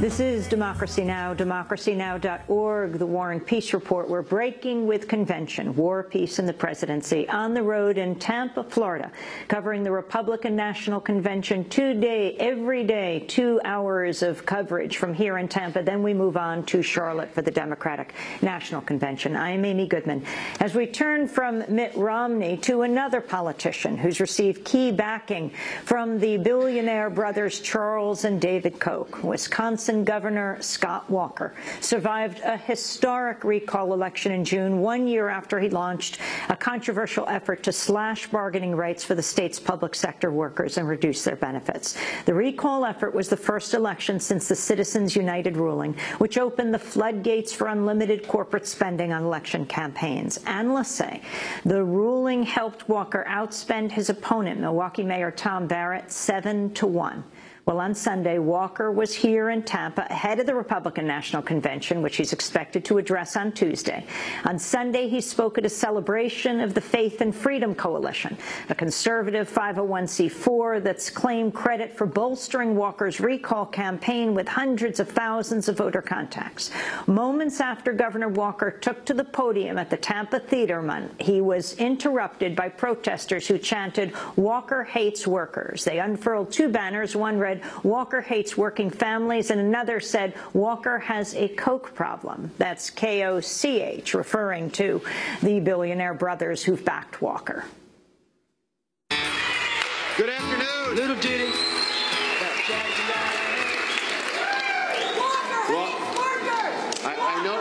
This is Democracy Now!, democracynow.org, the War and Peace Report. We're breaking with convention, war, peace, and the presidency, on the road in Tampa, Florida, covering the Republican National Convention today, every day, 2 hours of coverage from here in Tampa. Then we move on to Charlotte for the Democratic National Convention. I'm Amy Goodman. As we turn from Mitt Romney to another politician who's received key backing from the billionaire brothers Charles and David Koch, Wisconsin Governor Scott Walker survived a historic recall election in June, 1 year after he launched a controversial effort to slash bargaining rights for the state's public sector workers and reduce their benefits. The recall effort was the first election since the Citizens United ruling, which opened the floodgates for unlimited corporate spending on election campaigns. Analysts say the ruling helped Walker outspend his opponent, Milwaukee Mayor Tom Barrett, 7-1. Well, on Sunday, Walker was here in Tampa ahead of the Republican National Convention, which he's expected to address on Tuesday. On Sunday, he spoke at a celebration of the Faith and Freedom Coalition, a conservative 501c4 that's claimed credit for bolstering Walker's recall campaign with hundreds of thousands of voter contacts. Moments after Governor Walker took to the podium at the Tampa Theater, he was interrupted by protesters who chanted, "Walker hates workers." They unfurled two banners. One read, "Walker hates working families," and another said, "Walker has a Koch problem." That's K-O-C-H, referring to the billionaire brothers who've backed Walker. Good afternoon. Little Diddy. Well, I know.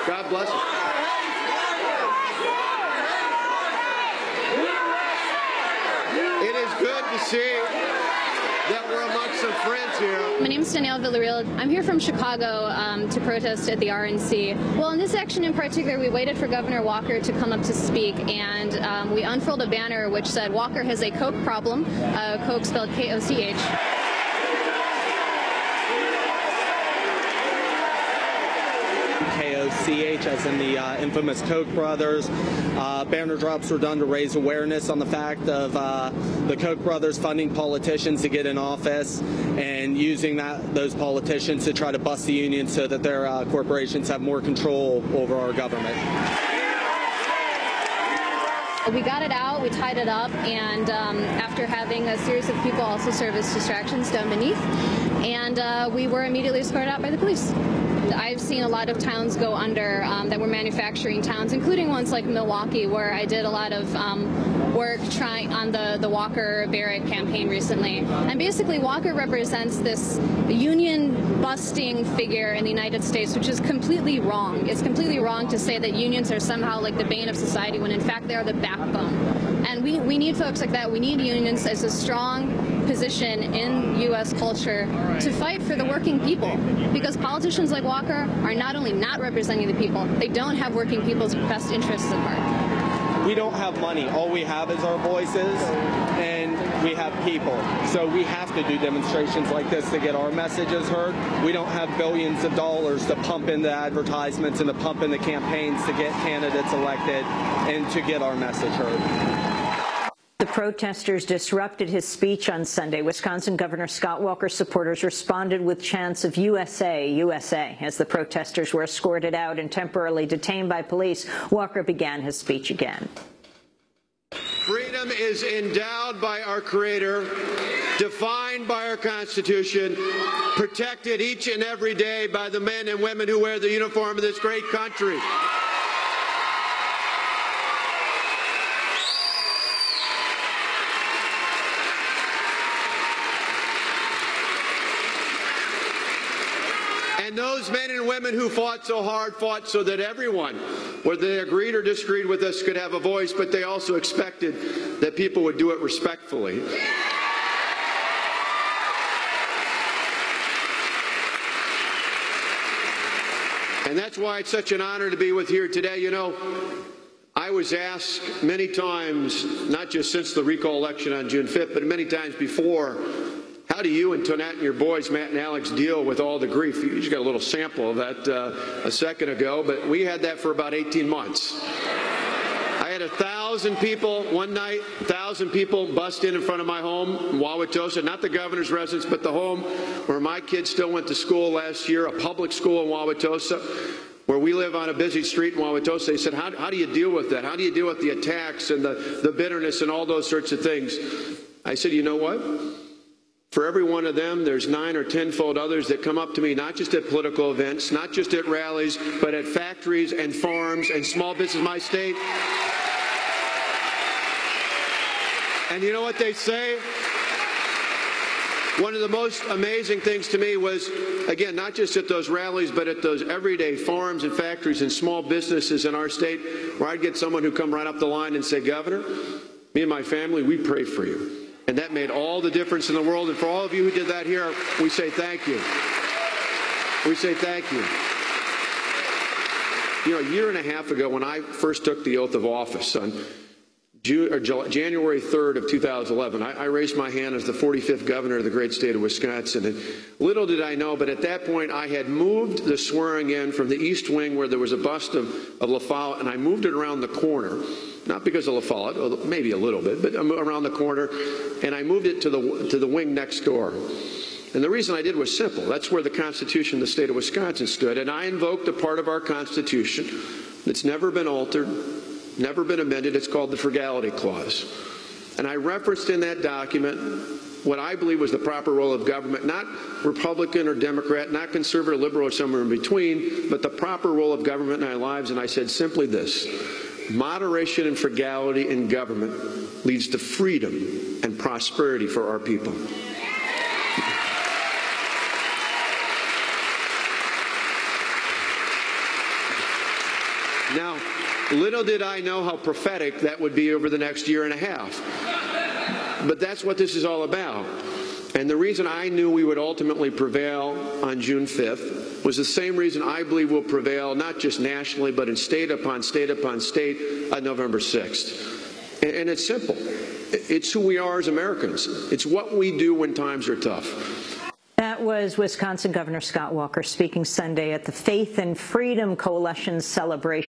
God bless you. It is good to see that we're amongst some friends here. My name is Danielle Villarreal. I'm here from Chicago to protest at the RNC. Well, in this action in particular, we waited for Governor Walker to come up to speak, and we unfurled a banner which said, "Walker has a Koch problem," Koch spelled K-O-C-H. K-O-C-H, as in the infamous Koch brothers. Banner drops were done to raise awareness on the fact of the Koch brothers funding politicians to get in office and using those politicians to try to bust the union so that their corporations have more control over our government. We got it out, we tied it up, and after having a series of people also serve as distractions down beneath, and we were immediately escorted out by the police. I've seen a lot of towns go under that were manufacturing towns, including ones like Milwaukee, where I did a lot of work trying on the Walker-Barrett campaign recently. And basically, Walker represents this union-busting figure in the United States, which is completely wrong. It's completely wrong to say that unions are somehow like the bane of society, when in fact they are the backbone. And we need folks like that. We need unions as a strong position in U.S. culture to fight for the working people, because politicians like Walker are not only not representing the people, they don't have working people's best interests at heart. We don't have money. All we have is our voices, and we have people. So we have to do demonstrations like this to get our messages heard. We don't have billions of dollars to pump into advertisements and to pump into campaigns to get candidates elected and to get our message heard. The protesters disrupted his speech on Sunday. Wisconsin Governor Scott Walker's supporters responded with chants of USA, USA, as the protesters were escorted out and temporarily detained by police. Walker began his speech again. Freedom is endowed by our Creator, defined by our Constitution, protected each and every day by the men and women who wear the uniform of this great country. And those men and women who fought so hard fought so that everyone, whether they agreed or disagreed with us, could have a voice, but they also expected that people would do it respectfully. And that's why it's such an honor to be with you here today. You know, I was asked many times, not just since the recall election on June 5th, but many times before, how do you and Tonette and your boys, Matt and Alex, deal with all the grief? You just got a little sample of that a second ago, but we had that for about 18 months. I had 1,000 1,000 people one night, 1,000 people bust in front of my home in Wauwatosa, not the governor's residence, but the home where my kids still went to school last year, a public school in Wauwatosa, where we live on a busy street in Wauwatosa. They said, how do you deal with that? How do you deal with the attacks and the bitterness and all those sorts of things? I said, you know what? For every one of them, there's 9 or 10-fold others that come up to me, not just at political events, not just at rallies, but at factories and farms and small business in my state. And you know what they say? One of the most amazing things to me was, again, not just at those rallies, but at those everyday farms and factories and small businesses in our state, where I'd get someone who'd come right up the line and say, Governor, me and my family, we pray for you. And that made all the difference in the world. And for all of you who did that here, we say thank you. We say thank you. You know, a year and a half ago, when I first took the oath of office on January 3rd of 2011, I raised my hand as the 45th governor of the great state of Wisconsin. And little did I know, but at that point, I had moved the swearing in from the East Wing, where there was a bust of La Follette, and I moved it around the corner. Not because of La Follette, maybe a little bit, but around the corner, and I moved it to the wing next door. And the reason I did was simple. That's where the Constitution of the state of Wisconsin stood, and I invoked a part of our Constitution that's never been altered, never been amended. It's called the Frugality Clause. And I referenced in that document what I believe was the proper role of government, not Republican or Democrat, not conservative or liberal or somewhere in between, but the proper role of government in our lives. And I said simply this: moderation and frugality in government leads to freedom and prosperity for our people. Now, little did I know how prophetic that would be over the next year and a half. But that's what this is all about. And the reason I knew we would ultimately prevail on June 5th was the same reason I believe we'll prevail, not just nationally, but in state upon state upon state on November 6th. And it's simple. It's who we are as Americans. It's what we do when times are tough. That was Wisconsin Governor Scott Walker speaking Sunday at the Faith and Freedom Coalition's celebration.